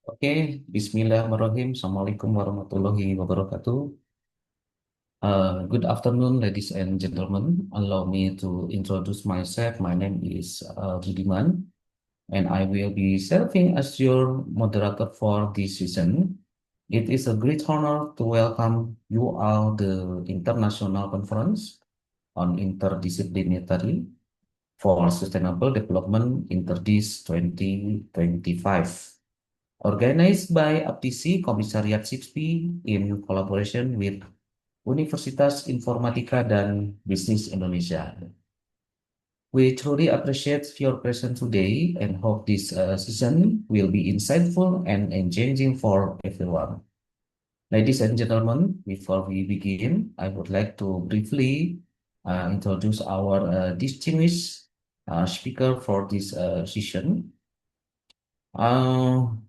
Bismillahirrahmanirrahim. Assalamualaikum warahmatullahi wabarakatuh. Good afternoon, ladies and gentlemen. Allow me to introduce myself. My name is Budiman, and I will be serving as your moderator for this season. It is a great honor to welcome you all the International Conference on Interdisciplinary for Sustainable Development Interdis 2025. Organized by APTISI Komisariat SIPSPI in collaboration with Universitas Informatika dan Bisnis Indonesia. We truly appreciate your presence today and hope this session will be insightful and engaging for everyone. Ladies and gentlemen, before we begin, I would like to briefly introduce our distinguished speaker for this session. Uh,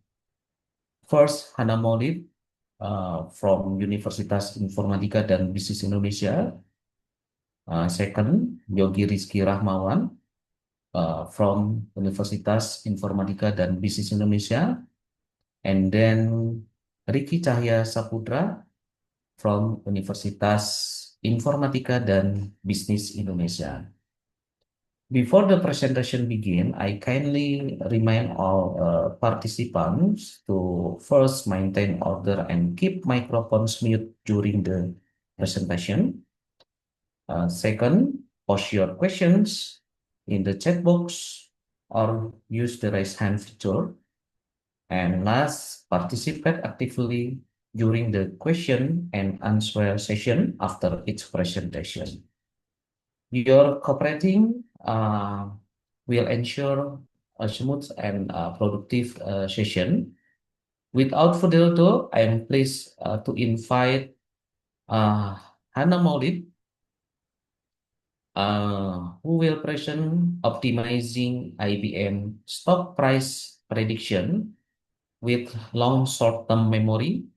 First, Hana Maulid from Universitas Informatika dan Bisnis Indonesia. Second, Yogi Rizky Rahmawan from Universitas Informatika dan Bisnis Indonesia. And then Riki Cahya Saputra from Universitas Informatika dan Bisnis Indonesia. Before the presentation begin, I kindly remind all participants to first maintain order and keep microphones mute during the presentation. Second, post your questions in the chat box or use the raise hand feature. And last, participate actively during the question and answer session after each presentation. Your cooperating will ensure a smooth and productive session. Without further ado, I am pleased to invite Hana Maulid, who will present optimizing IBM stock price prediction with long short-term memory,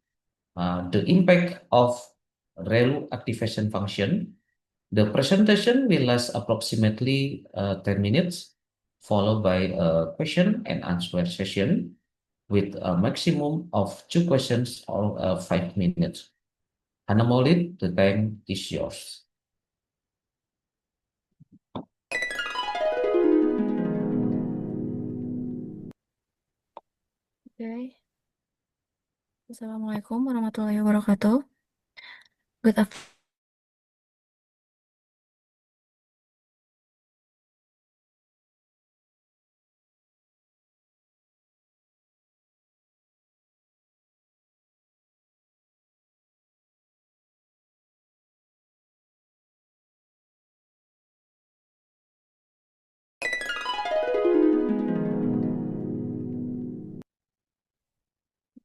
the impact of ReLU activation function. The presentation will last approximately 10 minutes, followed by a question and answer session with a maximum of 2 questions or 5 minutes. Hana Maulid, the time is yours. Okay. Assalamualaikum warahmatullahi wabarakatuh. Good afternoon.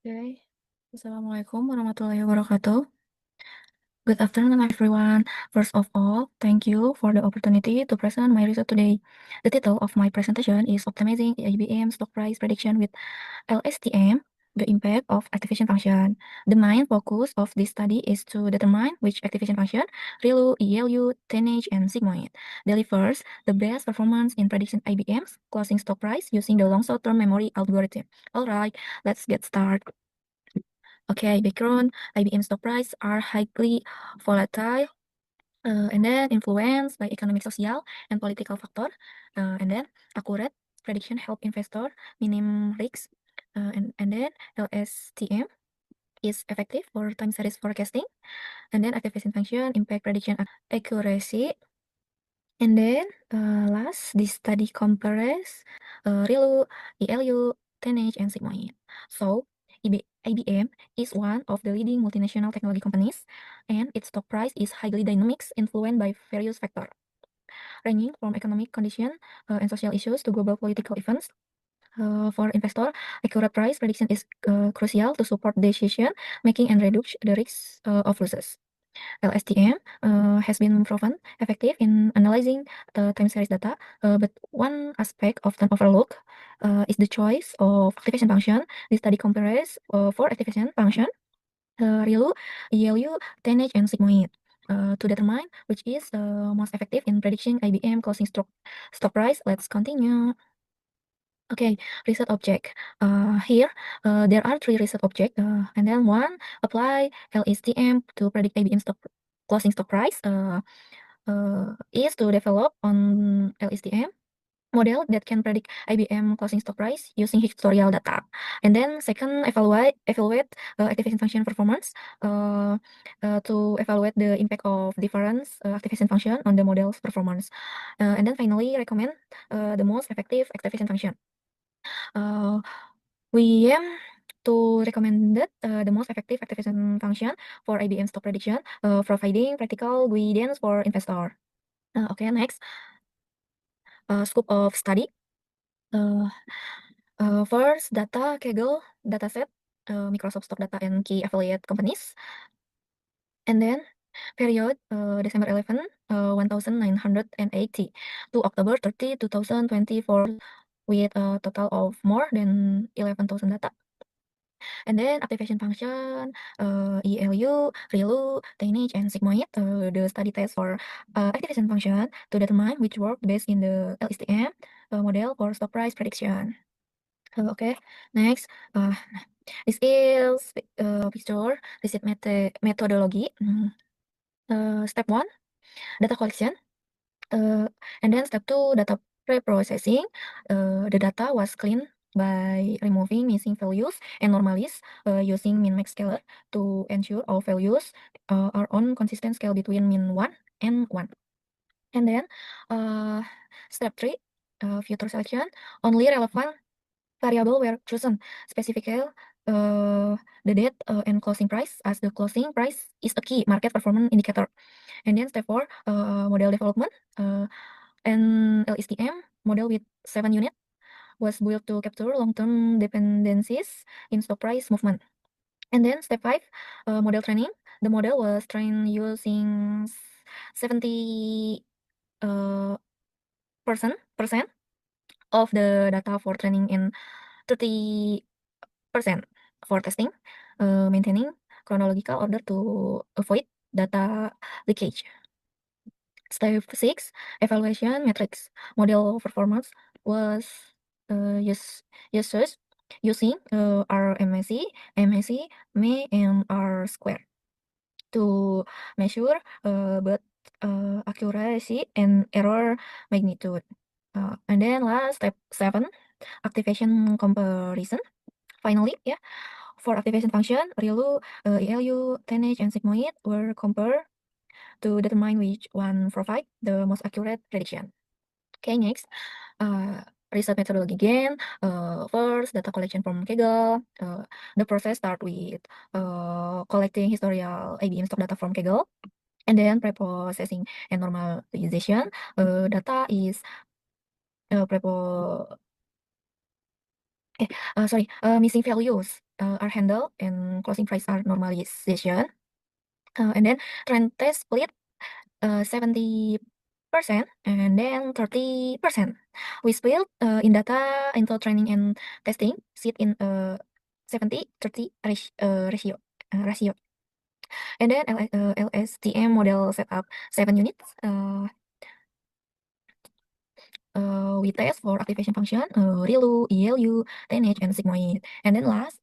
Okay. Assalamualaikum warahmatullahi wabarakatuh. Good afternoon, everyone. First of all, thank you for the opportunity to present my result today. The title of my presentation is Optimizing IBM Stock Price Prediction with LSTM, the impact of activation function. The main focus of this study is to determine which activation function, ReLU, ELU, tonnage, and sigmoid, delivers the best performance in predicting IBM's closing stock price using the long short-term memory algorithm. All right, let's get started. Okay, background, IBM stock price are highly volatile and then influenced by economic, social, and political factor. And then accurate prediction help investor minimum risk. And then LSTM is effective for time series forecasting. And then activation function impact prediction accuracy. And then last, this study compares ReLU, ELU, tonnage, and sigmoid. So IBM is one of the leading multinational technology companies, and its stock price is highly dynamic, influenced by various factors, ranging from economic condition and social issues to global political events. For investor, accurate price prediction is crucial to support decision making and reduce the risk of losses. LSTM has been proven effective in analyzing time series data, but one aspect often overlooked is the choice of activation function. The study compares four activation function, ReLU, ELU, tonnage, and sigmoid, to determine which is most effective in predicting IBM closing stock price. Let's continue. Okay, reset object. Here, there are three reset object, and then one apply LSTM to predict ABM stock closing stock price. Is to develop on LSTM model that can predict IBM closing stock price using historical data. And then second, evaluate activation function performance to evaluate the impact of different activation function on the model's performance. And then finally, recommend the most effective activation function. Uh, we aim to recommend the most effective activation function for IBM stock prediction, providing practical guidance for investor. Okay, next, scope of study. Uh, First, data Kaggle dataset, Microsoft stock data and key affiliate companies. And then period December 11, 1980 to October 30, 2024 with a total of more than 11,000 data. And then activation function, ELU, ReLU, Tanh, and Sigmoid, the study test for activation function to determine which work best in the LSTM model for stock price prediction. Okay, next, this is picture receipt methodology. Step 1, data collection. And then step 2, data pre-processing. The data was cleaned by removing missing values and normalize using min-max scaler to ensure all values are on consistent scale between min 1 and 1. And then step 3, filter selection. Only relevant variable were chosen. Specifically, the date and closing price, as the closing price is a key market performance indicator. And then step 4, model development. An LSTM model with 7 units was built to capture long-term dependencies in stock price movement. And then step 5, model training. The model was trained using 70 percent of the data for training and 30% for testing, maintaining chronological order to avoid data leakage. Step 6, evaluation metrics. Model performance was used using RMSE, MSE, ME, and R square to measure both accuracy and error magnitude. And then last, step 7, activation comparison. Finally, yeah, for activation function, ReLU, ELU, Tanh, and Sigmoid were compared to determine which one provide the most accurate prediction. Okay, next, research methodology again. First, data collection from Kaggle. The process start with collecting historical IBM stock data from Kaggle, and then preprocessing and normalization. Data is prepo missing values are handled and closing price are normalization. And then trend test split 70% and then 30%. We split in data into training and testing sit in 70-30 ratio. And then LSTM model set up 7 units. We test for activation function, ReLU, ELU, Tanh, and Sigmoid. And then last,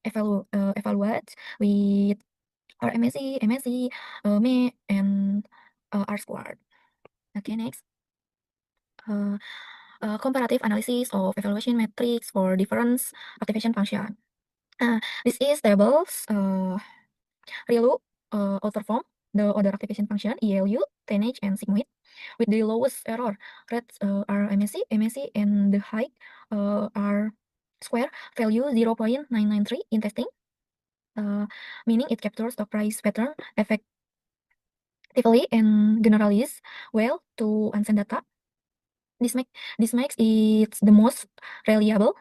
evaluate with RMSE, MSE, ME, and R squared. Okay, next. Comparative analysis of evaluation metrics for different activation function. This is tables. ReLU outperform the other activation function, ELU, Tanh, and Sigmoid, with the lowest error rates are MSC, and the high are square value 0.993 in testing, meaning it captures stock price pattern effectively and generalizes well to unseen data. This makes it the most reliable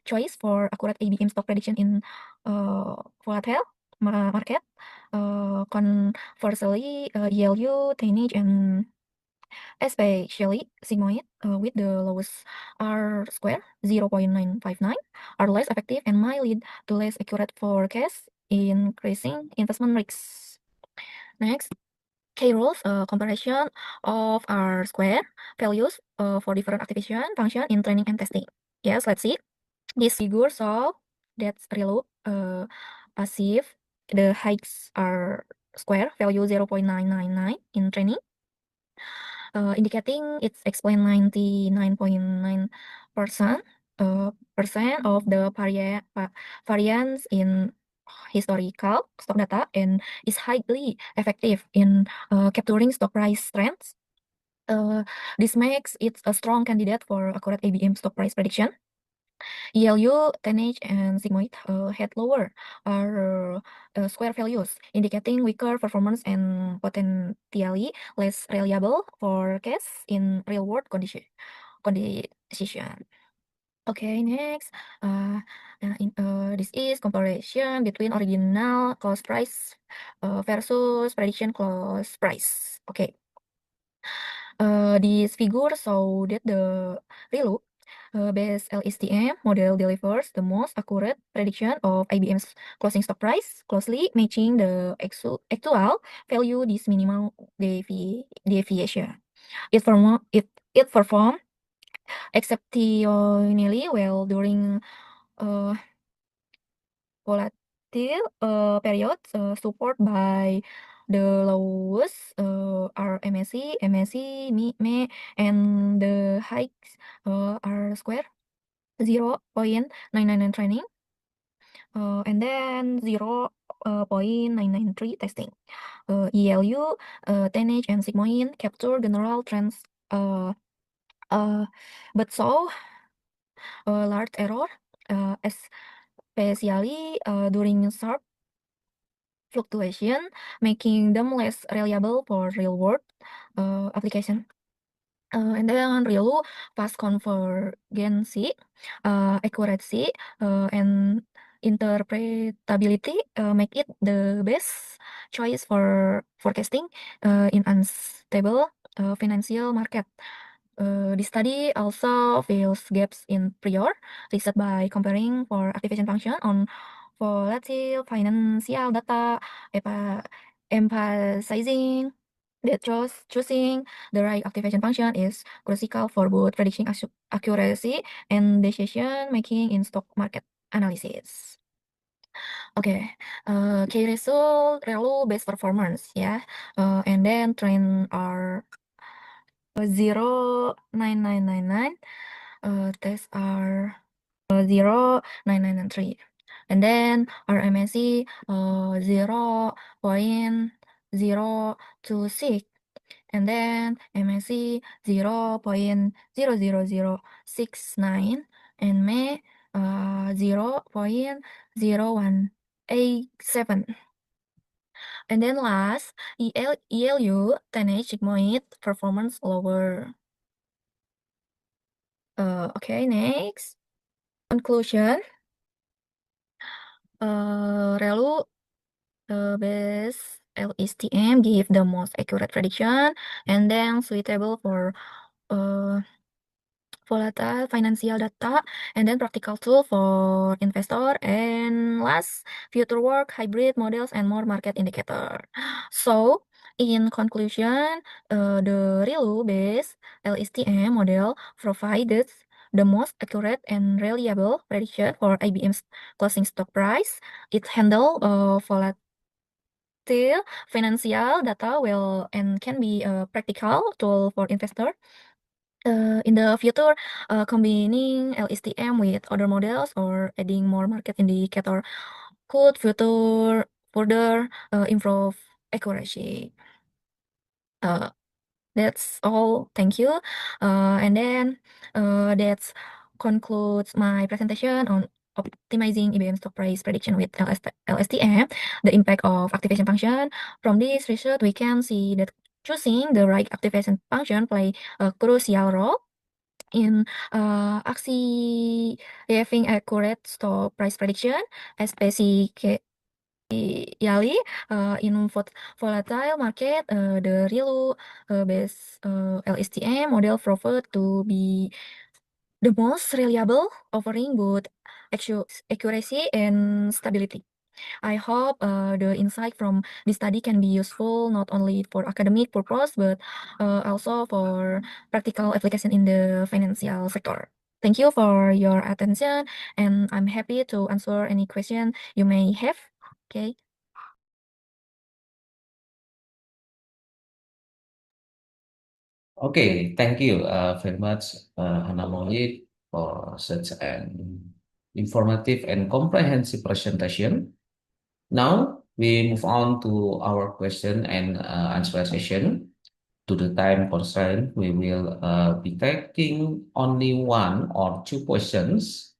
choice for accurate ABM stock prediction in volatile market. Conversely, ELU, Tanh, and especially Sigmoid with the lowest R square 0.959 are less effective and might lead to less accurate forecasts, increasing investment risks. Next, K-rules comparison of R square values for different activation function in training and testing. Yes, let's see. This figure show that ReLU achieve the heights are square value 0.999 in training, indicating it's explain 99.9% of the variance in historical stock data and is highly effective in capturing stock price trends. This makes it a strong candidate for accurate ABM stock price prediction. ELU, tonnage, and sigmoid had lower square values, indicating weaker performance and potentially less reliable forecasts in real-world condition. Okay, next, this is comparison between original cost price versus prediction cost price. Okay. This figure show that the ReLU based LSTM model delivers the most accurate prediction of IBM's closing stock price, closely matching the actual value this minimal deviation. It performed exceptionally well during uh, volatile periods, support by the lowest are MACD, ME, and the hikes are square 0.999 training, and then 0.993 testing. ELU, tonnage, and sigmoid capture general trends, but so large error, especially during sharp fluctuation, making them less reliable for real-world application. And then ReLU fast convergence, accuracy, and interpretability make it the best choice for forecasting in unstable financial market. The study also fills gaps in prior research by comparing for activation function on volatile financial data, emphasizing that choosing the right activation function is critical for both prediction accuracy and decision making in stock market analysis. Okay, key result ReLU based performance ya, and then trend are 0.9999, tests are 0.993, and then RMSE 0.026, and then MSC 0.00069, and May 0.0187. And then last, ELU, tonnage sigmoid performance lower. Okay, next. Conclusion. ReLU base LSTM give the most accurate prediction and then suitable for volatile financial data, and then practical tool for investor, and last, future work, hybrid models, and more market indicator. So, in conclusion, the ReLU-based LSTM model provided the most accurate and reliable prediction for IBM's closing stock price. It handle volatile financial data well and can be a practical tool for investor. In the future, combining LSTM with other models or adding more market indicator could further improve accuracy. That's all. Thank you. And then that concludes my presentation on optimizing IBM stock price prediction with LSTM, the impact of activation function. From this research, we can see that choosing the right activation function play a crucial role in achieving accurate stock price prediction, especially in volatile market. The ReLU based LSTM model proved to be the most reliable, offering good accuracy and stability. I hope the insight from this study can be useful not only for academic purpose but also for practical application in the financial sector. Thank you for your attention, and I'm happy to answer any question you may have. Okay. Okay, thank you very much, Hannah Maulid, for such an informative and comprehensive presentation. Now we move on to our question and answer session. To the time constraint, we will be taking only one or two questions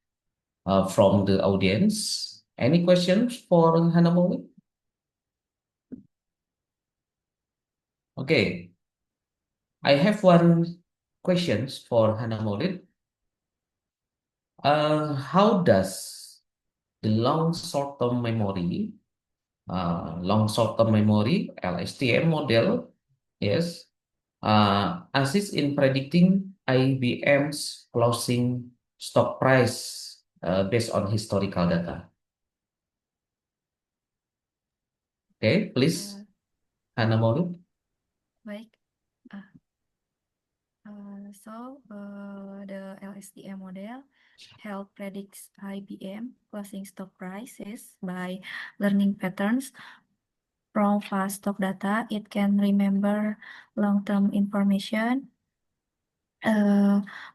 from the audience. Any questions for Hannah Maulid? Okay, I have one questions for Hannah Maulid. How does the long short-term memory (LSTM) model, yes, assist in predicting IBM's closing stock price based on historical data? Okay, please, Hannah Maulid. Baik. The LSTM model help predicts IBM closing stock prices by learning patterns from past stock data. It can remember long-term information,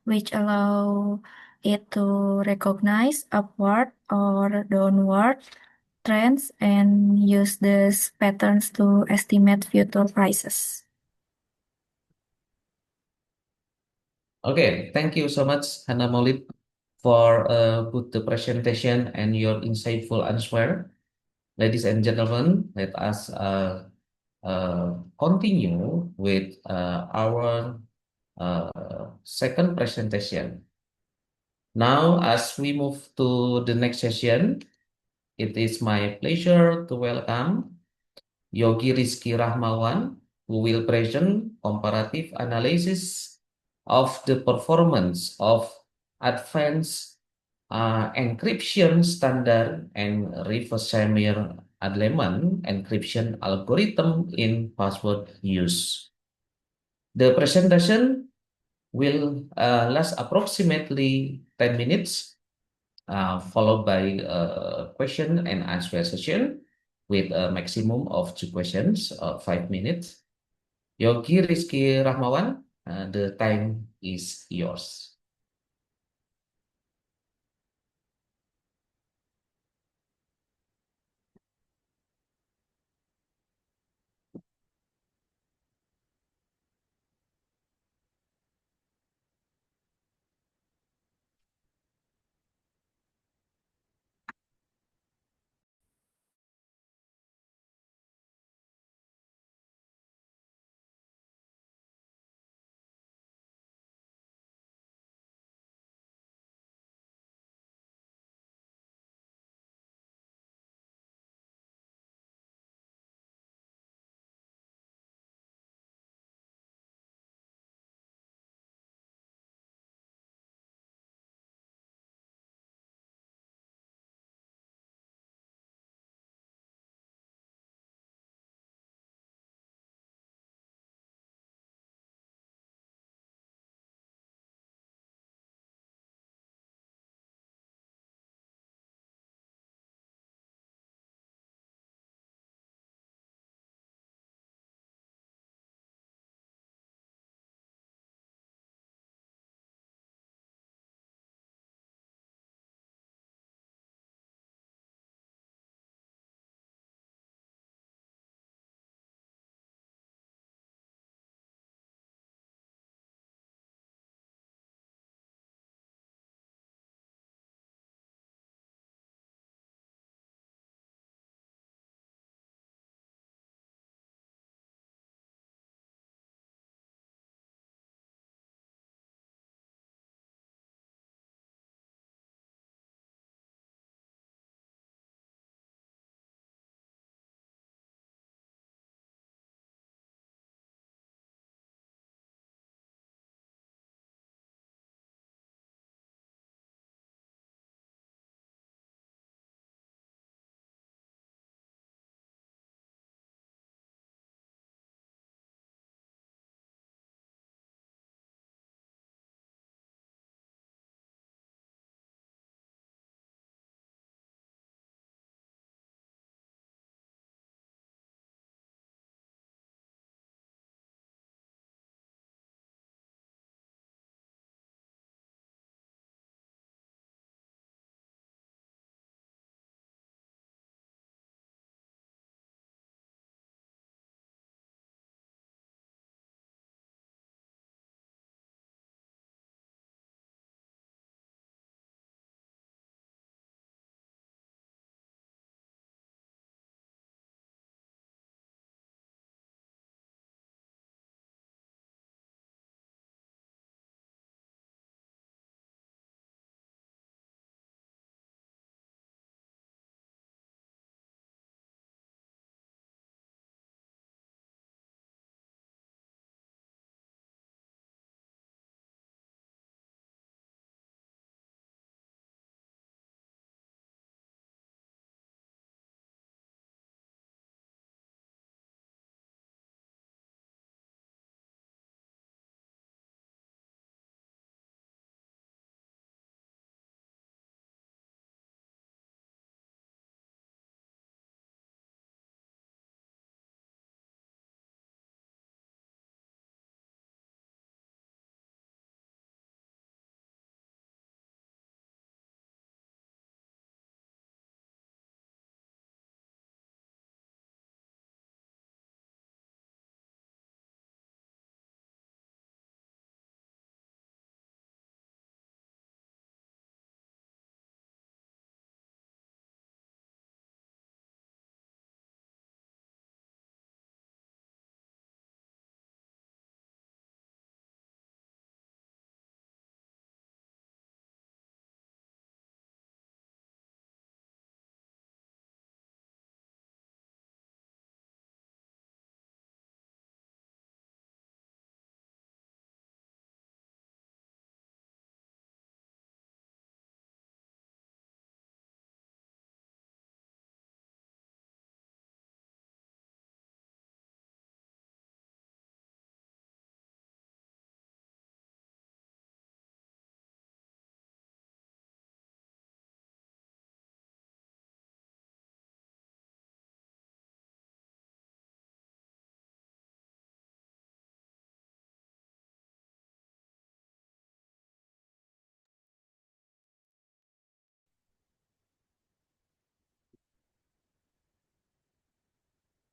which allow it to recognize upward or downward trends and use these patterns to estimate future prices. Okay, thank you so much, Hannah Maulid, for good the presentation and your insightful answer. Ladies and gentlemen, let us continue with our second presentation. Now, as we move to the next session, it is my pleasure to welcome Yogi Rizky Rahmawan, who will present comparative analysis of the performance of advanced encryption standard and reverse Shamir-Adleman encryption algorithm in password use. The presentation will last approximately 10 minutes, followed by a question and answer session with a maximum of 2 questions, 5 minutes. Yogi Rizky Rahmawan, the time is yours.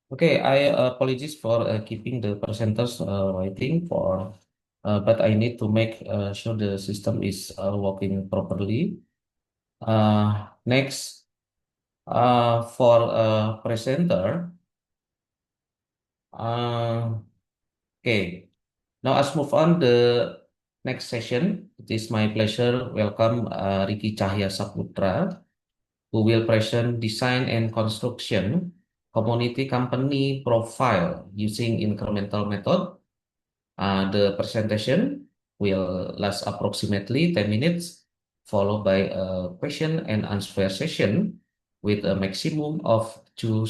Okay, I apologize for keeping the presenters waiting but I need to make sure the system is working properly. Next, for presenter, uh, okay. Now let's move on the next session. It is my pleasure welcome Ricky Cahya Saputra, who will present design and construction community company profile using incremental method. The presentation will last approximately 10 minutes, followed by a question and answer session with a maximum of two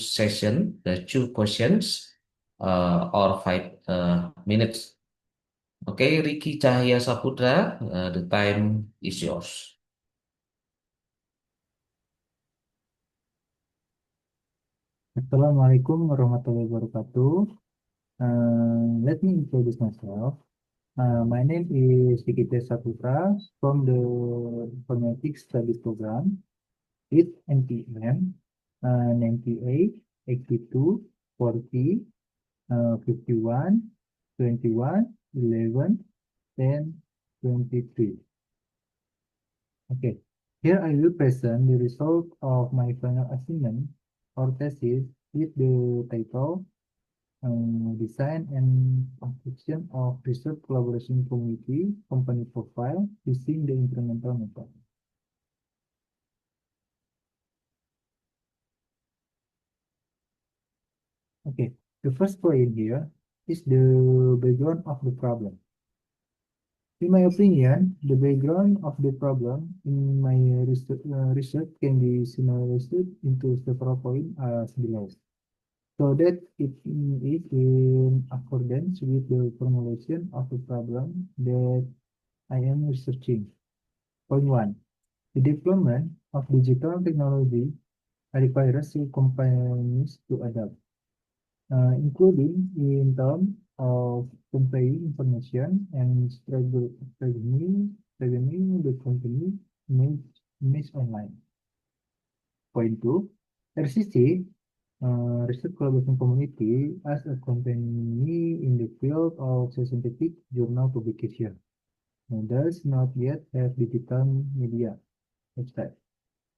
questions, or 5 minutes. Okay, Ricky Cahya Saputra, the time is yours. Assalamualaikum warahmatullahi wabarakatuh. Let me introduce myself. My name is Dikite Saputra from the Informatics Studies Program with NPM 98, 82, 40, 51, 21, 11, 10, 23. Okay, here I will present the result of my final assignment or thesis with the title Design and construction of research collaboration community company profile using the incremental method. Okay, the first point here is the background of the problem. In my opinion, the background of the problem in my research can be summarized into several points as below. So that it is in accordance with the formulation of the problem that I am researching. Point 1. The development of digital technology requires companies to adapt, including in terms of conveying information and strengthening the company image online. Point 2. RCC, Research Collaboration Community, as a company in the field of scientific journal publication, does not yet have digital media website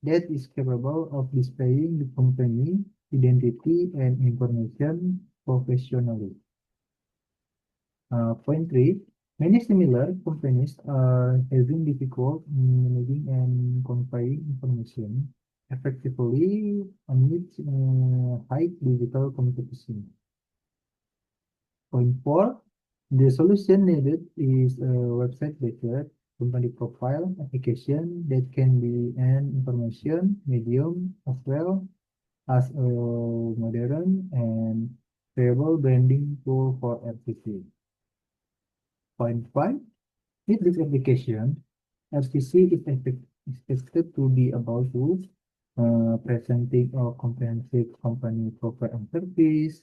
that is capable of displaying the company identity and information professionally. Point 3. Many similar companies are having difficulty in managing and conveying information effectively amid high digital competition. Point 4. The solution needed is a website-based company profile application that can be an information medium as well as a modern and reliable branding tool for RCC. Point 5. With this application, RCC is expected to be about to presenting a comprehensive company profile and service,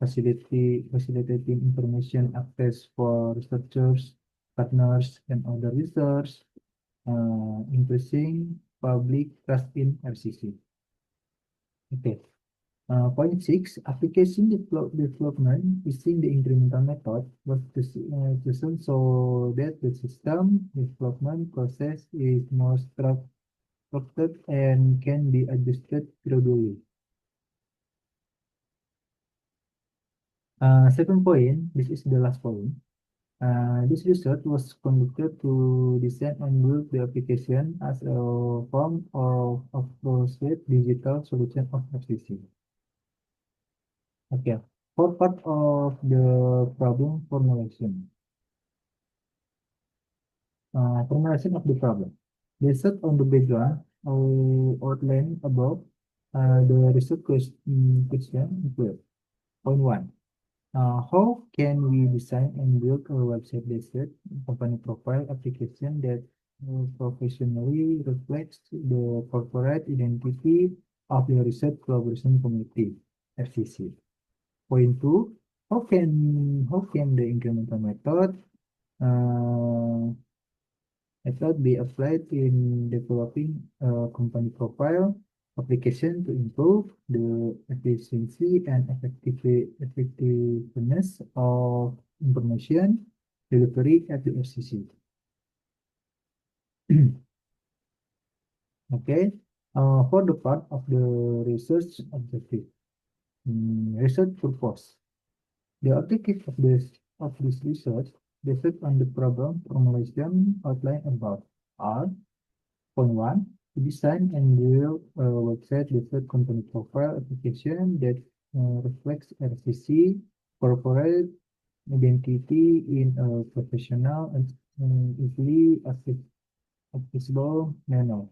facilitating information access for researchers, partners, and other users, increasing public trust in RCC. Okay. Point 6, application development using the incremental method was chosen so that the system development process is more structured and can be adjusted gradually. Second point, this is the last point. This research was conducted to design and build the application as a form of appropriate digital solution of FCC. Okay, for part of the problem formulation. Formulation of the problem. Based on the background outlined above, the research question include point 1. How can we design and build a website-based company profile application that professionally reflects the corporate identity of the research collaboration community, FCC? Point 2, how can the incremental method be applied in developing a company profile? application to improve the efficiency and effectiveness of information delivery at the FCC. Okay, for the part of the research objective, research purpose. The objective of this research based on the problem formulation outlined above are: point one, to design and build a website-based company profile application that reflects RCC corporate identity in a professional and easily accessible manner.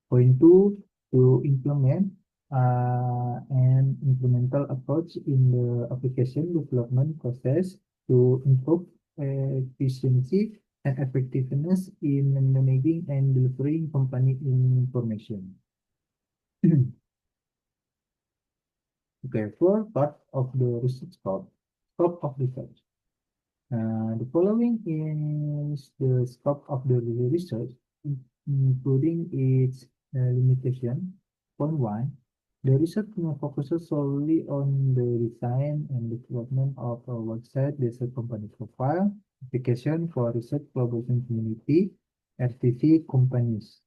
Point two, to implement an incremental approach in the application development process to improve efficiency and effectiveness in managing and delivering company information. Okay, for part of the research scope of research. The following is the scope of the research, including its limitation. Point one, the research focuses solely on the design and development of a website-based company profile application for research collaboration community, RTC companies.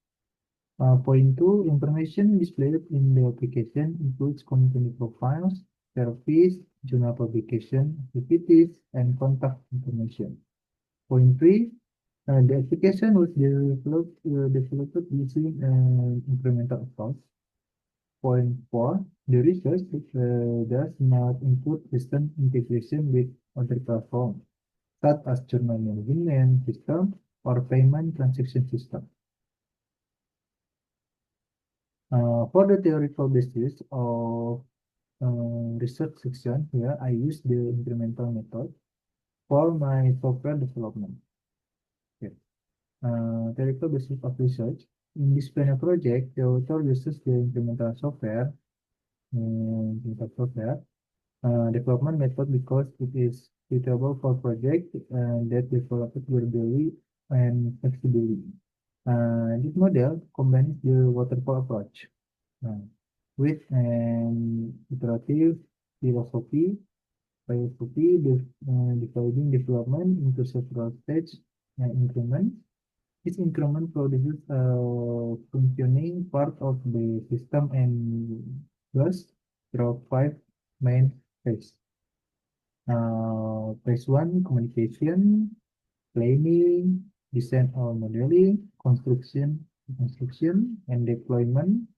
Point two, information displayed in the application includes company profiles, service, journal publication, activities, and contact information. Point three, the application was developed using an incremental approach. Point four, the research does not include system integration with other platforms, such as journal management system or payment transaction system. For the theoretical basis of research section here, I use the incremental method for my software development. Okay. Theoretical basis of research. In this planner project, the author uses the incremental software development method because it is suitable for projects that developed verbally and flexibly. This model combines the waterfall approach with an iterative philosophy, dividing development into several stages and increments. This increment produces a functioning part of the system and thus through 5 main phases. Phase 1, communication, planning, design or modeling, construction, and deployment.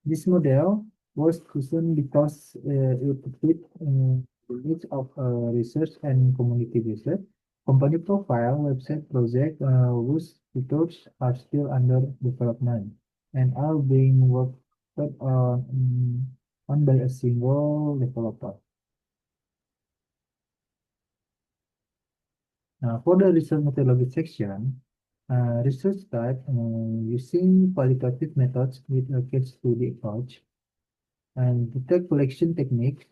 This model was chosen because it fit the needs of research and community research. Company profile website project whose features are still under development and are being worked on by a single developer. For the research methodology section, research type using qualitative methods with a case study approach and data collection technique,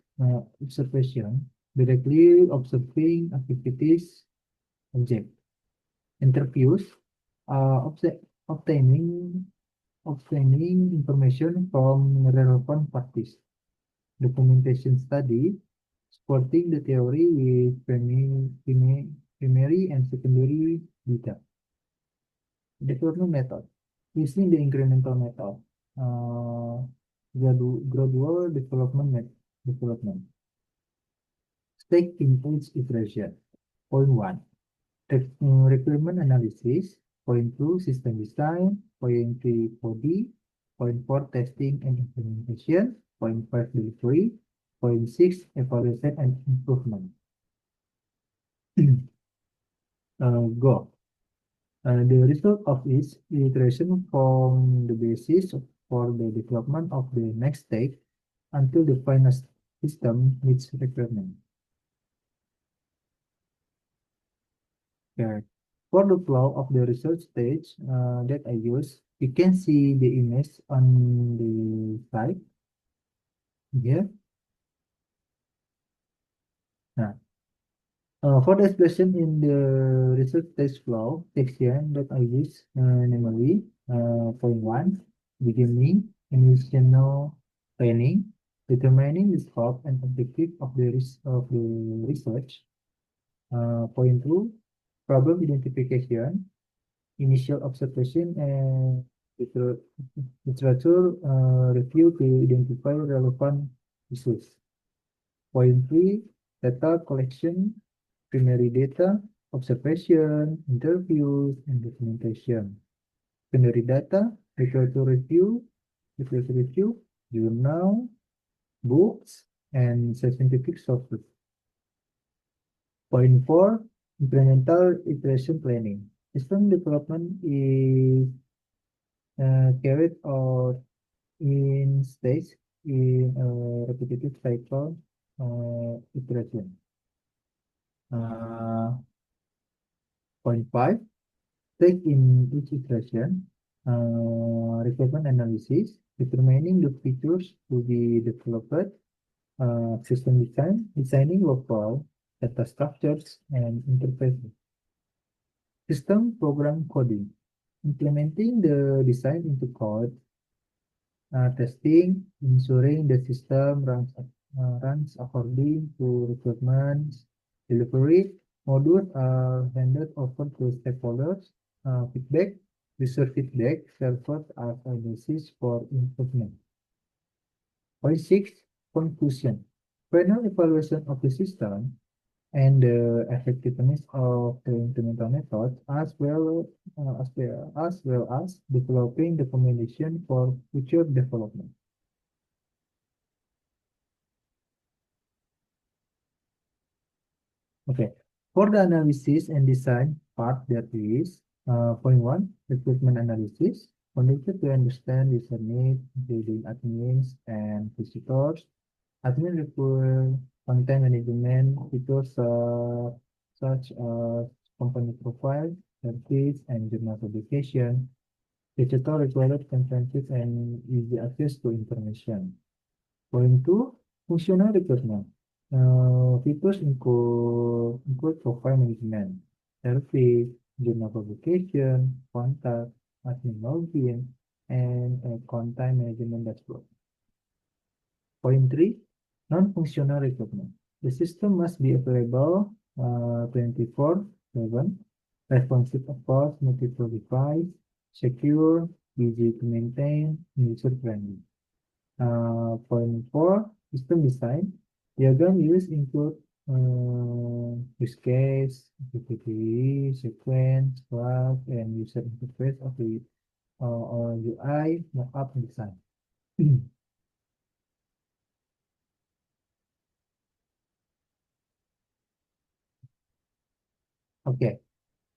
observation, directly observing activities, object, interviews, obtaining information from relevant parties, documentation study, supporting the theory with primary and secondary data. Development method. Using the incremental method, gradual development. Stake in each iteration. Point 1, requirement analysis. Point 2, system design. Point 3, coding. Point 4, testing and implementation. Point 5, delivery. Point 6, evaluation and improvement. Go. The result of each iteration form the basis for the development of the next stage until the final system meets requirement. Okay. For the flow of the research stage that I use, you can see the image on the slide here. For the expression in the result test flow section that I use, namely, point one, beginning, initial planning, determining the scope and objective of of the research. Point two, problem identification, initial observation and liter- literature review to identify relevant issues. Point three, data collection, primary data, observation, interviews, and documentation. Secondary data, literature review, journal, books, and scientific sources. Point four, incremental iteration planning. System development is carried out in stage in a repetitive cycle iteration. Point five, take in each iteration requirement analysis, determining the features to be developed, system design, designing local data structures and interfaces. System program coding, implementing the design into code, testing, ensuring the system runs according to requirements, delivery. Modules are handed over to stakeholders. Feedback, user feedback serves as a basis for improvement. Point six, conclusion. Final evaluation of the system and the effectiveness of the implemented methods as well as developing the recommendation for future development. Okay, for the analysis and design part, that is point one, recruitment analysis, conducted to understand user needs, including admins and visitors. Admin require content management features such as company profile, service, and journal publication. Digital required consensus and easy access to information. Point two, functional recruitment. Features include profile management, service, journal publication, contact, admin login, and a content management dashboard. Point three, non-functional recruitment. The system must be available 24/7, responsive across multiple devices, secure, easy to maintain, user-friendly. Point four, system design. Diagram used include use case, activity, sequence, graph, and user interface of the or UI mockup design. Okay,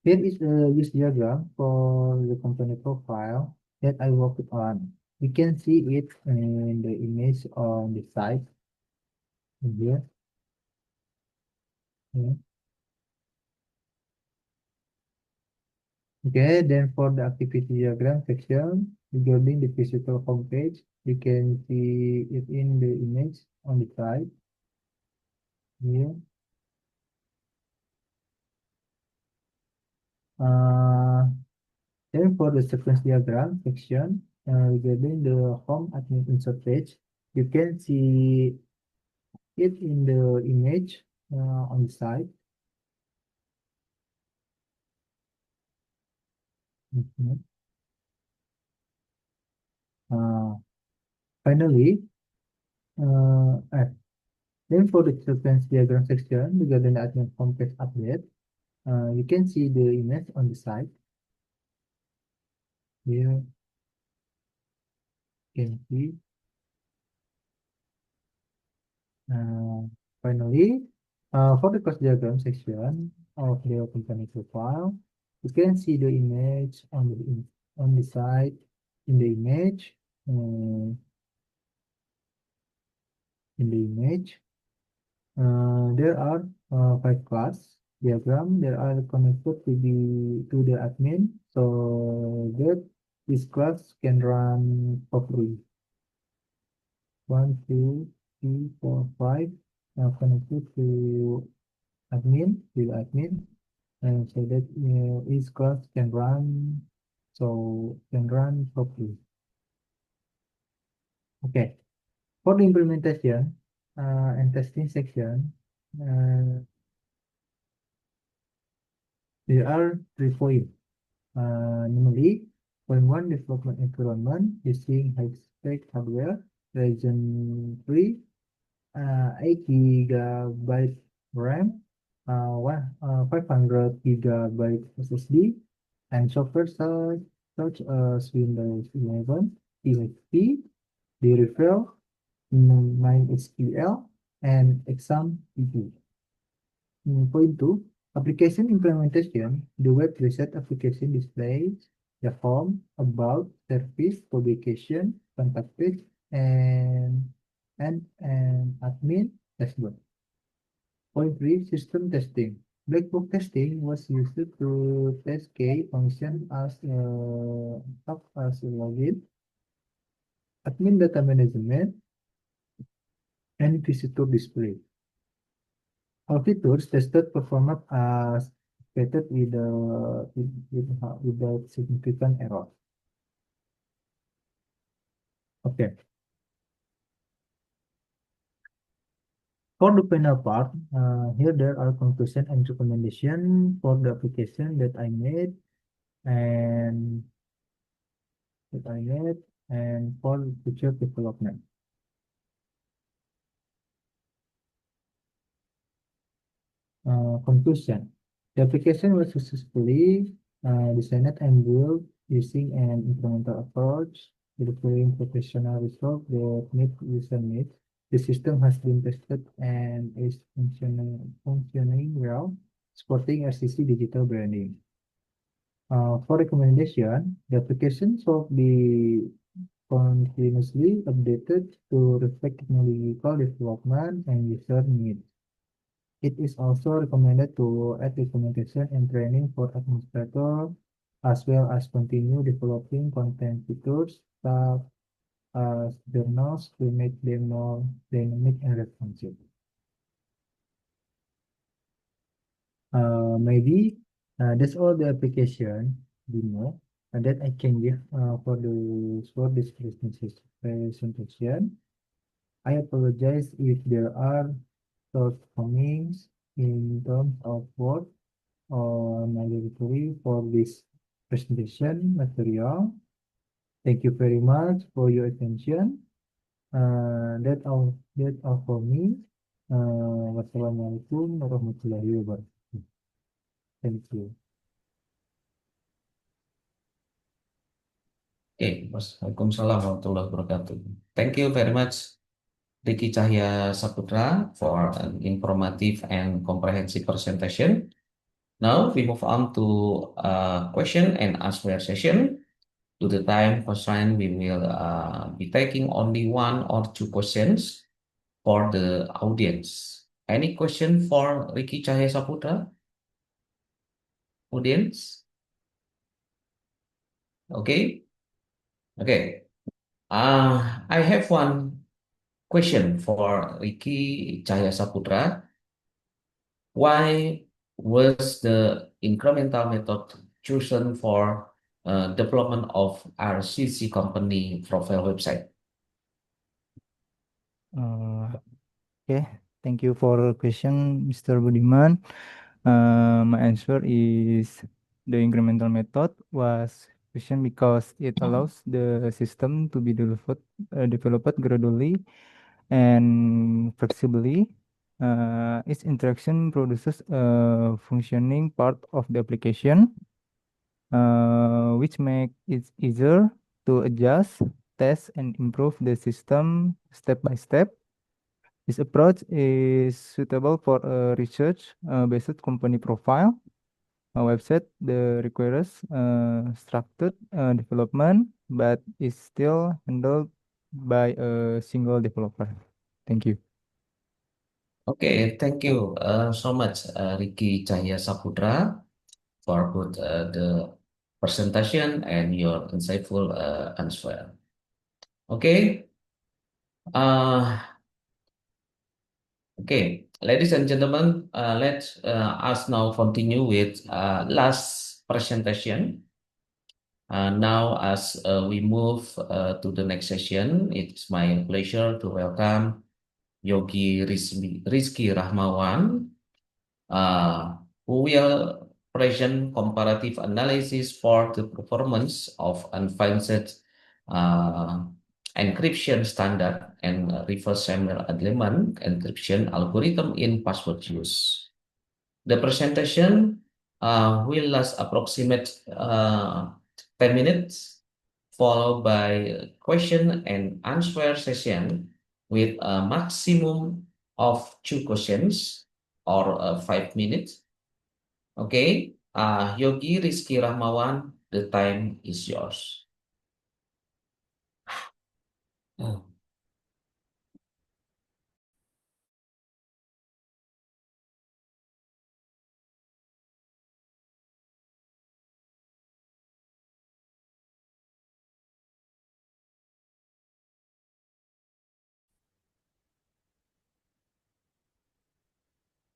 here is a use diagram for the company profile that I worked on. You can see it in the image on the side here. Yeah. Okay, then for the activity diagram section, regarding the physical homepage, you can see it in the image on the side here. Then for the sequence diagram section, regarding the home admin insert page, you can see it in the image on the side. Mhm. Finally, then for the sequence diagram section, regarding the admin homepage update, you can see the image on the side. Here, you can see. Finally, for the cost diagram section of the company profile, you can see the image on the side. In the image, there are 5 class diagram that are connected to the admin, so that this class can run for free. 1, 2, 3, 4, 5 connected to admin, and so that each class can run properly. Okay, for the implementation and testing section, uh, there are 3 points. Namely, point one, development environment using high-spec hardware, Ryzen 3, 8 gigabyte RAM, 500 gigabyte SSD, and software such as Windows 11, PHP, Laravel, MySQL, and XAMPP. Point two, application implementation. The web reset application displays the form, about, service, publication, contact page, and admin dashboard. Point three, system testing. Black box testing was used to test key function as a login, admin data management, and visitor display. All features tested performed as expected without significant error. Okay. For the final part, here there are conclusion and recommendation for the application and that I made and for future development. Conclusion. The application was successfully designed and built using an incremental approach, delivering professional results that meet user needs. The system has been tested and is functioning well, supporting RCC digital branding. For recommendation, the application should be continuously updated to reflect technological development and user needs. It is also recommended to add documentation and training for administrators, as well as continue developing content features such as journals to make them more dynamic and responsive. Maybe that's all the application that I can give for this presentation. I apologize if there are shortcomings in terms of work or my delivery for this presentation material. Thank you very much for your attention. That all for me. Wassalamualaikum warahmatullahi wabarakatuh. Thank you. Okay, Waalaikumsalam warahmatullahi wabarakatuh. Thank you very much, Ricky Cahya Saputra, for an informative and comprehensive presentation. Now we move on to question and answer session. To the time constraint, we will be taking only 1 or 2 questions for the audience. Any question for Ricky Cahya Saputra? Audience? Okay. Okay. I have one question for Ricky Cahya Saputra. Why was the incremental method chosen for development of RCC company profile website? Okay, thank you for the question, Mr. Budiman. My answer is the incremental method was chosen because it allows the system to be developed gradually and flexibly. Each interaction produces a functioning part of the application, which make it easier to adjust, test, and improve the system step by step. This approach is suitable for a research-based company profile, a website that requires structured development but is still handled by a single developer. Thank you. Okay, thank you so much, Ricky Cahya Saputra, for both the presentation and your insightful answer. Okay. Okay, ladies and gentlemen, let's us now continue with last presentation. Now, as we move to the next session, it's my pleasure to welcome Yogi Rizky Rahmawan, who will present comparative analysis for the performance of advanced uh, encryption standard and reverse Samuel Adleman encryption algorithm in password use. The presentation will last approximate 10 minutes, followed by question and answer session with a maximum of 2 questions or 5 minutes. Okay, Yogi Rizky Rahmawan, the time is yours.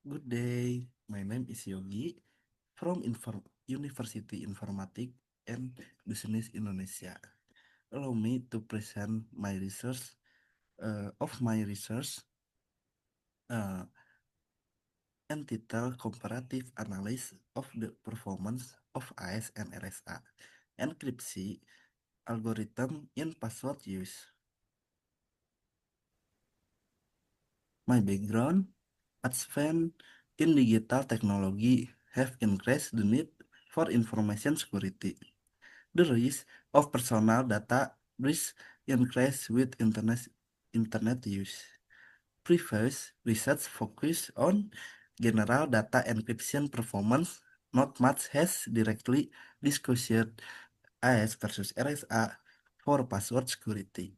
Good day, my name is Yogi from University Informatik and Business Indonesia. Allow me to present my research uh, entitled Comparative Analysis of the Performance of AES and RSA Encryption Algorithm in Password Use. My background: advancements in digital technology have increased the need for information security. The risk of personal data breach increased with internet use. Previous research focused on general data encryption performance. Not much has directly discussed AES versus RSA for password security.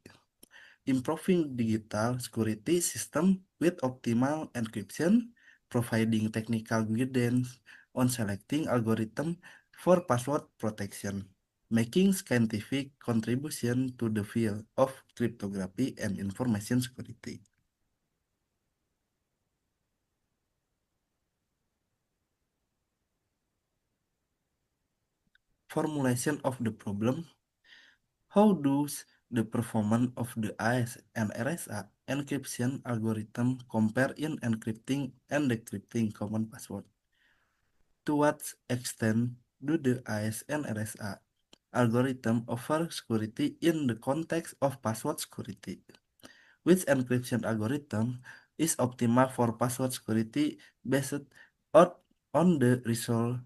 Improving digital security system with optimal encryption, providing technical guidance on selecting algorithm for password protection, making scientific contribution to the field of cryptography and information security. Formulation of the problem: how does the performance of the AES and RSA encryption algorithm compare in encrypting and decrypting common password? To what extent do the AES and RSA algorithm offer security in the context of password security? Which encryption algorithm is optimal for password security based on, on the result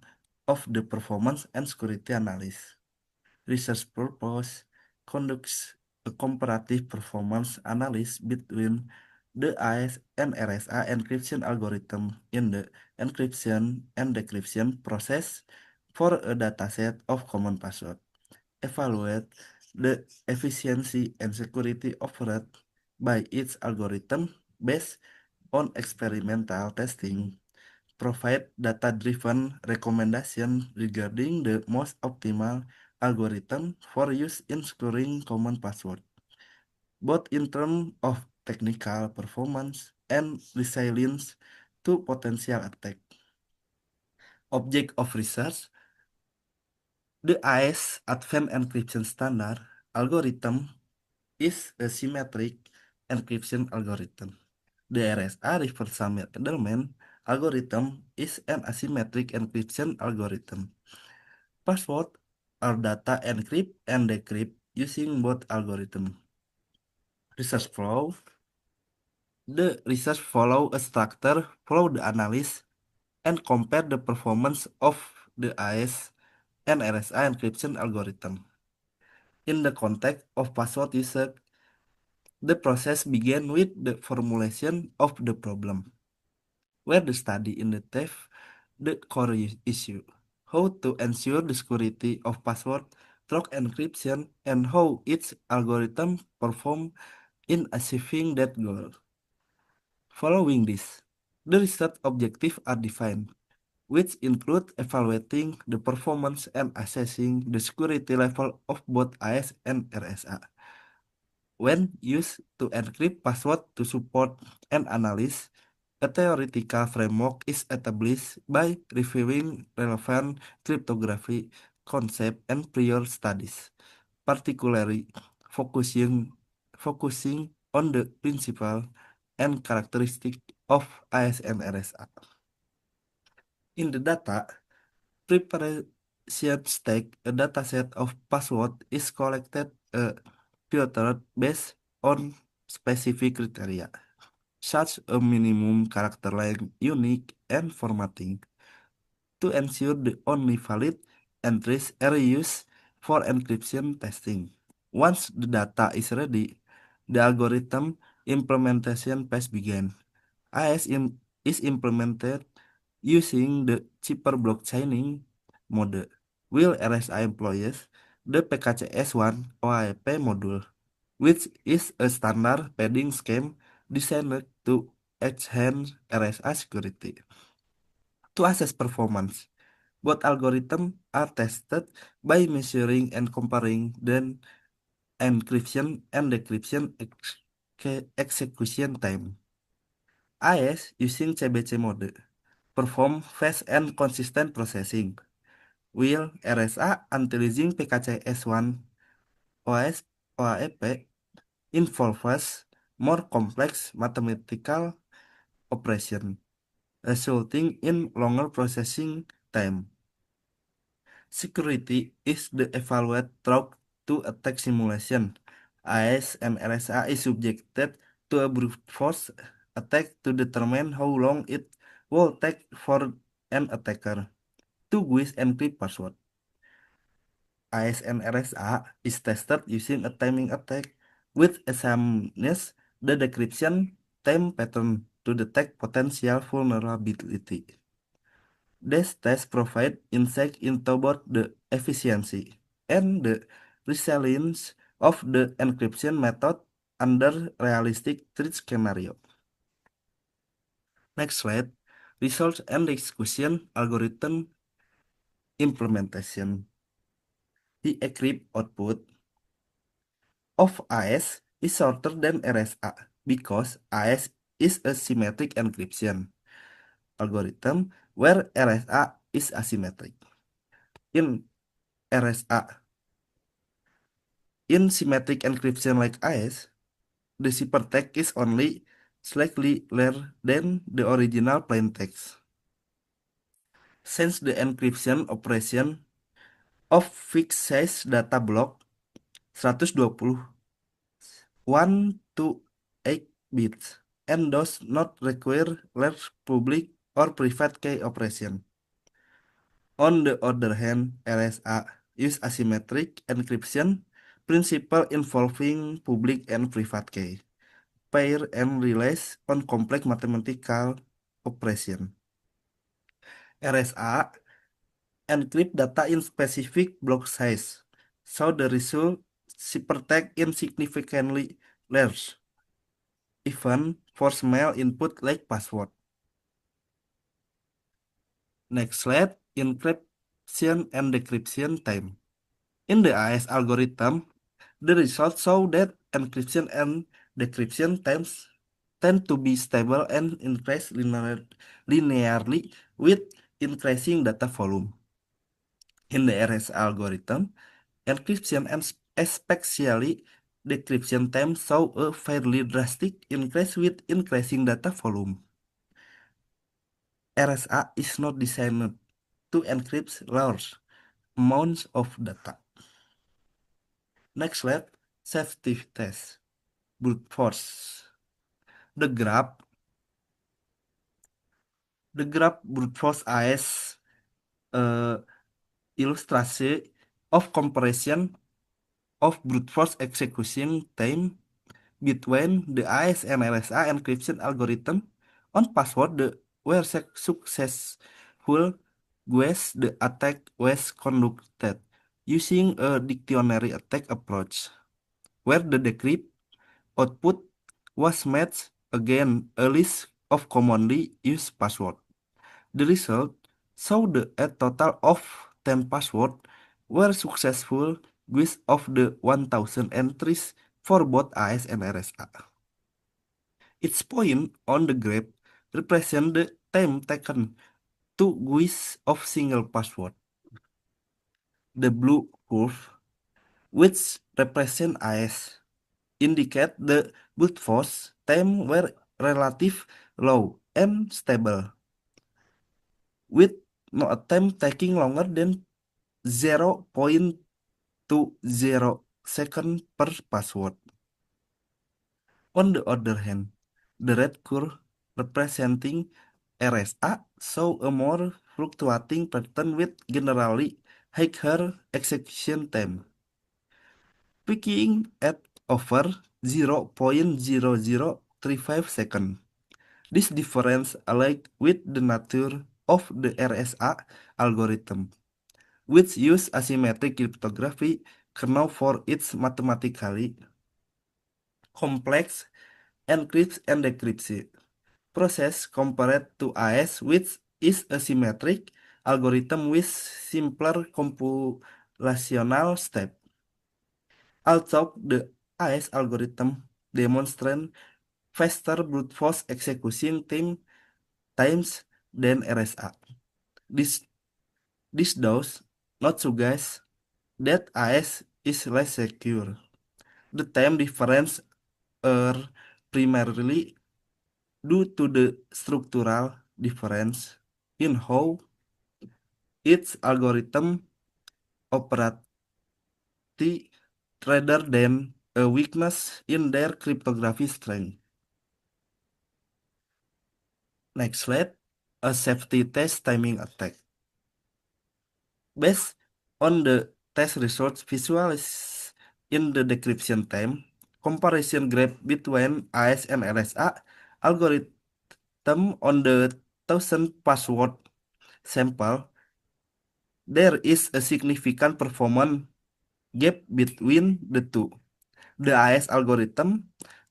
of the performance and security analysis? Research purpose conducts a comparative performance analysis between the AES and RSA encryption algorithm in the encryption and decryption process for a dataset of common password. Evaluate the efficiency and security offered by each algorithm based on experimental testing. Provide data-driven recommendation regarding the most optimal algorithm for use in securing common password, both in terms of technical performance and resilience to potential attack. Object of research: the AES Advanced Encryption Standard algorithm is a symmetric encryption algorithm. The RSA reverse Samuel Edelman algorithm is an asymmetric encryption algorithm. Passwords are data encrypt and decrypt using both algorithms. Research flow: the research follow a structure, follow the analysis, and compare the performance of the AES and RSA encryption algorithm. In the context of password usage, the process began with the formulation of the problem, where the study in the depth the core issue, how to ensure the security of password through encryption, and how its algorithm perform in achieving that goal. Following this, the research objectives are defined, which include evaluating the performance and assessing the security level of both AES and RSA. When used to encrypt password to support an analysis A theoretical framework is established by reviewing relevant cryptography concepts and prior studies, particularly focusing on the principle and characteristic of ISN RSA. In the data preparation stage, a dataset of password is collected, filtered based on specific criteria, such a minimum character length, unique, and formatting, to ensure the only valid entries are used for encryption testing. Once the data is ready, the algorithm implementation phase begins. is implemented using the cheaper blockchaining mode, while RSA employs the PKCS1 OAP module, which is a standard padding scheme designed to enhance RSA security. To assess performance, both algorithms are tested by measuring and comparing the encryption and decryption execution time. AES using CBC mode perform fast and consistent processing, while RSA utilizing PKCS1 OS OAP involves more complex mathematical operation, resulting in longer processing time. Security is the evaluated through to attack simulation. AES and RSA is subjected to a brute force attack to determine how long it will take for an attacker to guess encrypt password. AES and RSA is tested using a timing attack which examines the decryption time pattern to detect potential vulnerability. These tests provide insight into both the efficiency and the resilience of the encryption method under realistic threat scenario. Next slide, results and execution algorithm implementation. The encrypt output of AES is shorter than RSA because AES is a symmetric encryption algorithm where RSA is asymmetric. In RSA, in symmetric encryption like AES, the ciphertext is only slightly larger than the original plain text. Since the encryption operation of fixed size data block 121 to 8 bits and does not require large public or private key operation. On the other hand, RSA use asymmetric encryption principle involving public and private key pair and relies on complex mathematical operation. RSA encrypt data in specific block size, so the result ciphertext is significantly large, even for small input like password. Next slide, encryption and decryption time. In the AES algorithm, the results show that encryption and decryption times tend to be stable and increase linearly with increasing data volume. In the RS algorithm, encryption and especially decryption time show a fairly drastic increase with increasing data volume. RSA is not designed to encrypt large amounts of data. Next slide, safety test, brute force. The graph brute force AES illustration of comparison of brute force execution time between the AES and RSA encryption algorithm on password where successful guess the attack was conducted using a dictionary attack approach, where the decrypt output was matched against a list of commonly used passwords. The result showed a total of 10 passwords were successful with of the 1000 entries for both AES and RSA. Its point on the graph represent the time taken to guess of single password. The blue curve, which represent AES, indicate the brute force time were relative low and stable, with no attempt taking longer than 0.20 second per password. On the other hand, the red curve representing RSA show a more fluctuating pattern with generally higher execution time, peaking at over 0.0035 seconds. This difference aligns with the nature of the RSA algorithm, which use asymmetric cryptography kernel for its mathematically complex encrypt and decryption process compared to AES, which is a symmetric algorithm with simpler computational steps. Although the AES algorithm demonstrates faster brute force execution times than RSA. This, this does not suggest that AES is less secure. The time difference are primarily due to the structural difference in how its algorithm operates rather than a weakness in their cryptography strength. Next slide, a safety test timing attack. Based on the test results visualized in the decryption time, comparison graph between AES and RSA algorithm on the 1000 password sample, there is a significant performance gap between the two. The AES algorithm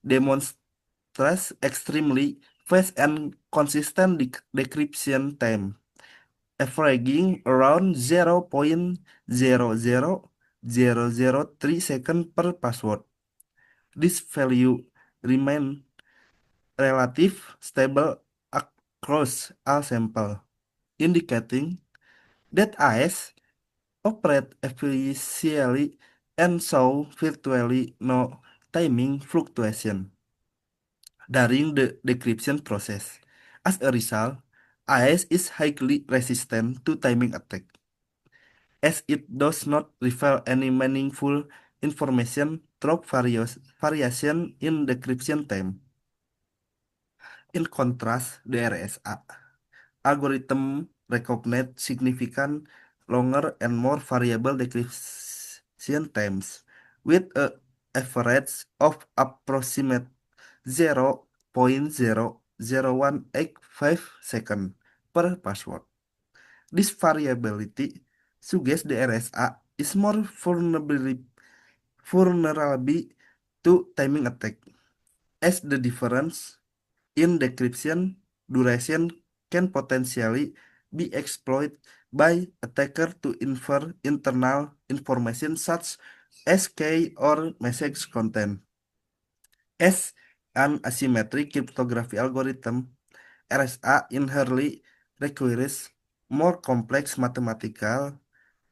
demonstrates extremely fast and consistent decryption time, averaging around 0.00003 seconds per password. This value remains relatively stable across all samples, indicating that AES operate efficiently and show virtually no timing fluctuation during the decryption process. As a result, AES is highly resistant to timing attack, as it does not reveal any meaningful information through variation in decryption time. In contrast, the RSA algorithm recognize significant longer and more variable decryption times, with an average of approximate 0.00185 seconds per password. This variability suggests the RSA is more vulnerable to timing attack, as the difference in decryption duration can potentially be exploited by attacker to infer internal information such as key or message content. As an asymmetric cryptography algorithm, RSA inherently requires more complex mathematical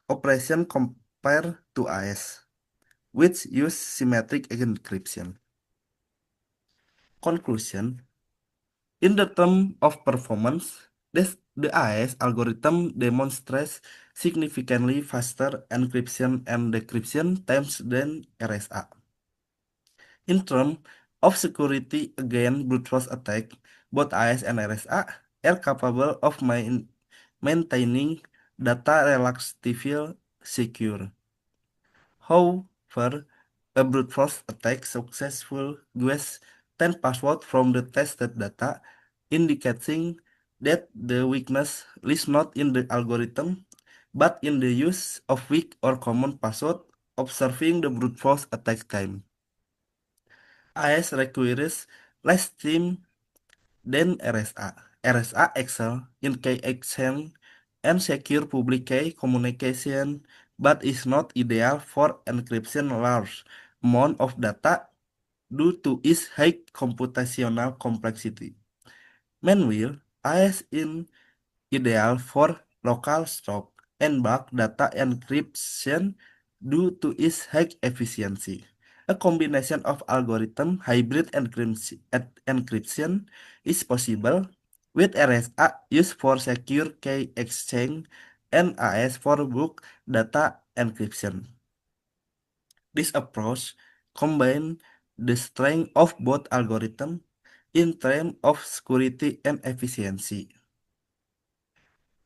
operation compared to AES, which use symmetric encryption. Conclusion: in the term of performance, the AES algorithm demonstrates significantly faster encryption and decryption times than RSA. In terms of security against brute force attack, both AES and RSA are capable of maintaining data relatively secure. However, a brute force attack successfully guesses 10 passwords from the tested data, indicating that the weakness lies not in the algorithm, but in the use of weak or common password, observing the brute force attack time. AES requires less time than RSA. RSA excel in key exchange and secure public key communication, but is not ideal for encryption large amount of data due to its high computational complexity. Meanwhile, AES is ideal for local stock and bulk data encryption due to its high efficiency. A combination of algorithm hybrid encryption is possible, with RSA used for secure key exchange and AES for bulk data encryption. This approach combines the strength of both algorithms in terms of security and efficiency.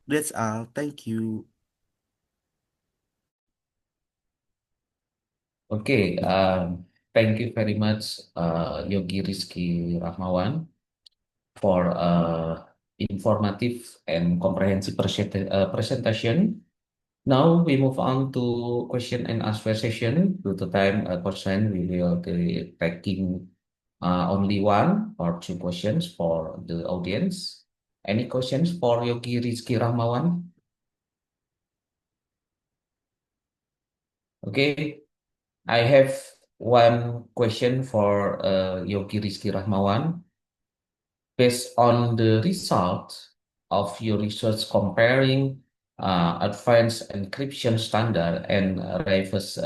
That's all. Thank you. Okay, thank you very much, Yogi Rizky Rahmawan, for informative and comprehensive presentation. Now we move on to question and answer session. Due to time constraint, we will be taking only one or two questions for the audience. Any questions for Yogi Rizky Rahmawan? Okay, I have one question for Yogi Rizky Rahmawan. Based on the result of your research comparing advanced encryption standard and reverse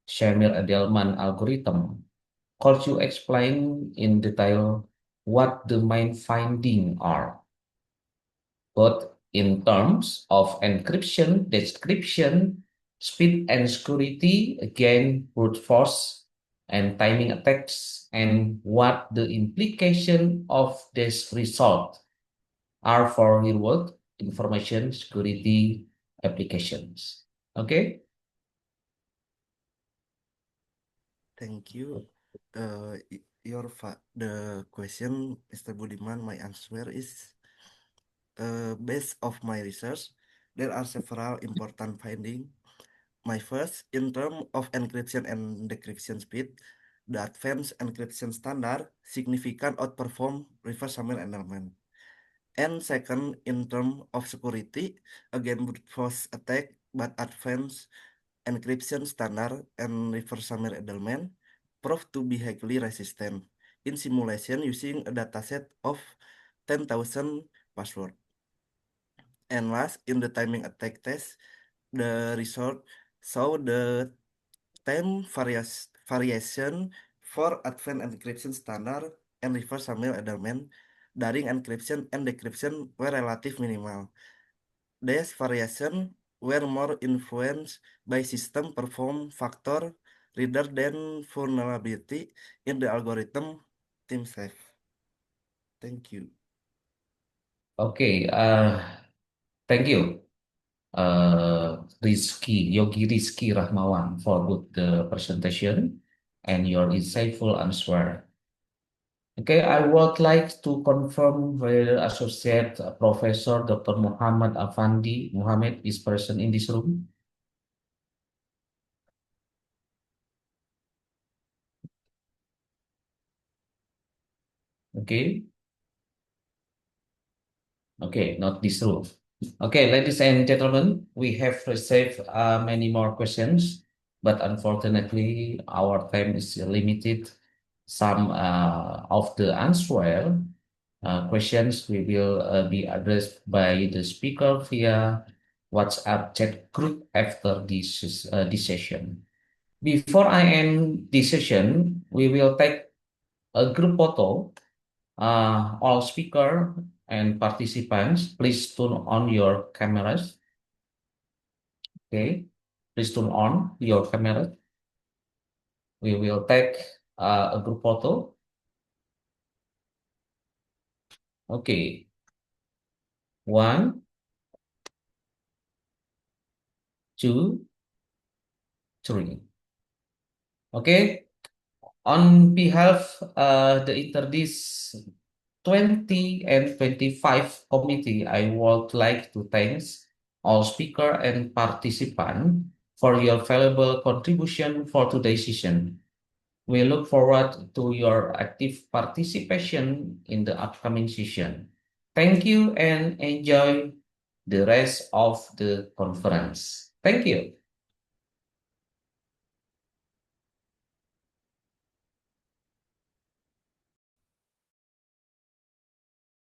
Shamir-Edelman algorithm, could you explain in detail what the main findings are, both in terms of encryption, description, speed and security, again, brute force and timing attacks, and what the implication of this result are for real-world information security applications. Okay? Thank you. The question, Mr. Budiman, my answer is based of my research, there are several important findings. My first, in terms of encryption and decryption speed, the advanced encryption standard significant outperform reverse Shamir-Edelman. And second, in terms of security, again brute force attack, but advanced encryption standard and reverse Shamir-Edelman proved to be highly resistant in simulation using a dataset of 10,000 passwords. And last, in the timing attack test, the result saw the time variation for advanced encryption standard and reverse Shamir-Edelman during encryption and decryption were relatively minimal. These variations were more influenced by system performance factor rather than vulnerability in the algorithm themselves. Thank you. Okay, thank you, Yogi Rizky Rahmawan, for both the presentation and your insightful answer. Okay, I would like to confirm whether Associate Professor Dr. Muhammad Afandi Muhammad is present in this room. Okay. Okay, not this room. Okay, ladies and gentlemen, we have received many more questions, but unfortunately, our time is limited. Some of the answer questions we will be addressed by the speaker via WhatsApp chat group after this session. Before I end this session, we will take a group photo. All speaker and participants, please turn on your cameras. Okay, please turn on your camera. We will take a group photo. Okay, 1, 2, 3. Okay, on behalf the Interdis 20 and 25 committee, I would like to thank all speaker and participant for your valuable contribution for today's session. We look forward to your active participation in the upcoming session. Thank you and enjoy the rest of the conference. Thank you.